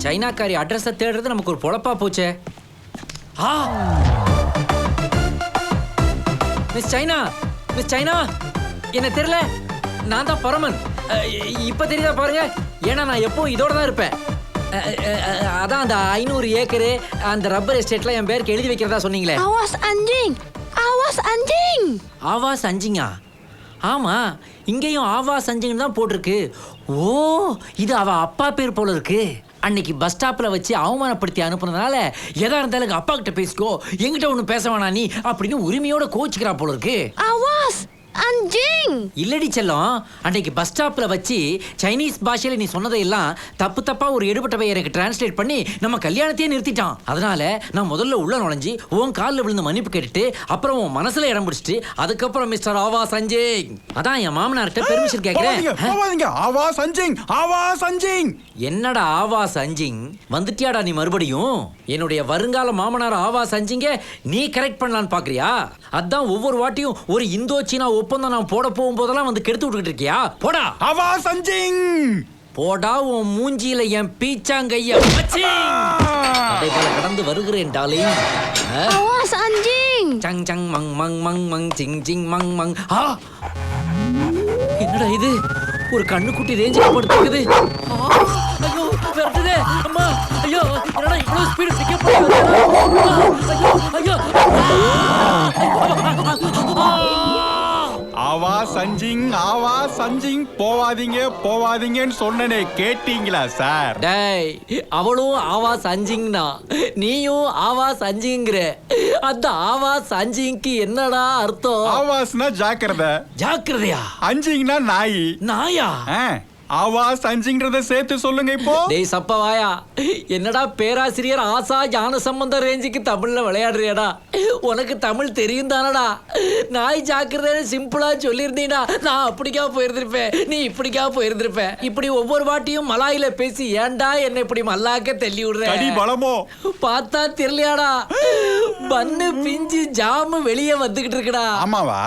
சைனாக்காரி அட்ரஸை தேடுறது நமக்கு ஒரு பொழப்பா போச்சே. ஆ மிஸ் சைனா, மிஸ் சைனா, என்ன தெரியல, நான் தான் பரமன். இப்ப தெரியுதா பாருங்க, ஏன்னா நான் எப்பவும் இதோட தான் இருப்பேன். அதான் அந்த 500 ஏக்கரு அந்த ரப்பர் எஸ்டேட்ல என் பேருக்கு எழுதி வைக்கிறதா சொன்னீங்களே. Awas anjing, awas anjing. Awas அஞ்சிங்கா? ஆமா, இங்கேயும் ஆவாஸ் அஞ்சிங் தான் போட்டிருக்கு. ஓ, இது அவ அப்பா பேர் போல இருக்கு. அன்னைக்கு பஸ் ஸ்டாப்ல வச்சு அவமானப்படுத்தி அனுப்புனதுனால எதா இருந்தாலும் அப்பா கிட்ட பேசிக்கோ, என்கிட்ட ஒண்ணு பேச வேணா நீ அப்படின்னு உரிமையோட கோச்சிக்கிறா போல இருக்கு. Awas anjing. இல்லடி செல்லம், அன்னைக்கு பஸ் ஸ்டாப்ல வச்சு சைனீஸ் பாஷையில நீ சொன்னதையெல்லாம் தப்பு தப்பா ஒரு எடுபட்ட பையனுக்கு டிரான்ஸ்லேட் பண்ணி நம்ம கல்யாணத்தையே நிறுத்திட்டான். அதனால நான் முதல்ல உள்ள நுழைஞ்சி உன் காலில் விழுந்து மன்னிப்பு கேட்டுட்டு அப்புறம் உன் மனசுல இடம் பிடிச்சிட்டு அதுக்கப்புறம் மிஸ்டர் ஆவாஸ் அஞ்சிங் அதான் என் மாமனார்கிட்ட பெர்மிஷன் கேட்கிறேன். ஆவாஸ் அஞ்சிங், ஆவாஸ் அஞ்சிங். என்னடா ஆவாஸ் அஞ்சிங், வந்துட்டியாடா நீ மறுபடியும்? என்னுடைய வருங்கால மாமனார் ஆவாஸ் அஞ்சிங்க நீ கரெக்ட் பண்ணலான்னு பாக்குறியா? அதான் ஒவ்வொரு வாட்டியும் ஒரு இந்தோ சீனா ஒப்பந்தம் நான் போட போகும் போதெல்லாம் வந்து கெடுத்து விட்டுக்கிட்டு இருக்கியா? போடா ஆவாஸ் அஞ்சிங். போடா, உன் மூஞ்சியில என் பீச்சாங்கைய வச்சு கடந்து வருகிறேன் டாலிங். Awas anjing. சங் சங் மங் மங் மங் மங் சிங் சிங் மங் மங். என்னடா இது, ஒரு கண்ணுக்குட்டி ரேஞ்சுக்கு படுத்துக்குது. ஐயோ விரட்டுதே அம்மா. ஐயோ என்னடா இவ்வளவு ஸ்பீடு பிக்கப் ஐயோ. ஆவாஸ் அஞ்சிங், ஆவாஸ் அஞ்சிங். போவாதீங்க போவாதீங்கன்னு சொன்னனே, கேட்டீங்களா சார்? டேய், அவளும் ஆவாஸ் அஞ்சிங்னா நீயும் ஆவாஸ் அஞ்சிங்கிற. அந்த ஆவாஸ் அஞ்சிங்க்கு என்னடா அர்த்தம்? ஆவாஸ்னா ஜாக்கிரதை, ஜாக்கிரதையா? அஞ்சிங்னா நாய். நாயா? ஆவாஸ் அஞ்சிங்கிறத சேர்த்து சொல்லுங்க இப்போ. டேய் சப்பவாயா, என்னடா பேராசிரியர் ஆசா ஞான சம்பந்த ரேஞ்சுக்கு தமிழ்ல விளையாடுறியாடா? உனக்கு தமிழ் தெரியும் தானடா? நாய் ஜாக்கிரதை சிம்பிளா சொல்லியிருந்தீனா நான் அப்படிக்கா போயிருந்திருப்பேன், நீ இப்படிக்கா போயிருந்திருப்பேன். இப்படி ஒவ்வொரு வாட்டியும் மலாயில பேசி ஏன்டா என்ன இப்படி மல்லாக்க தள்ளி விடுற? கடி பலமோ பார்த்தா தெரியலையாடா, பன்னு பிஞ்சு ஜாமு வெளியே வந்துகிட்டு இருக்குடா. ஆமாவா?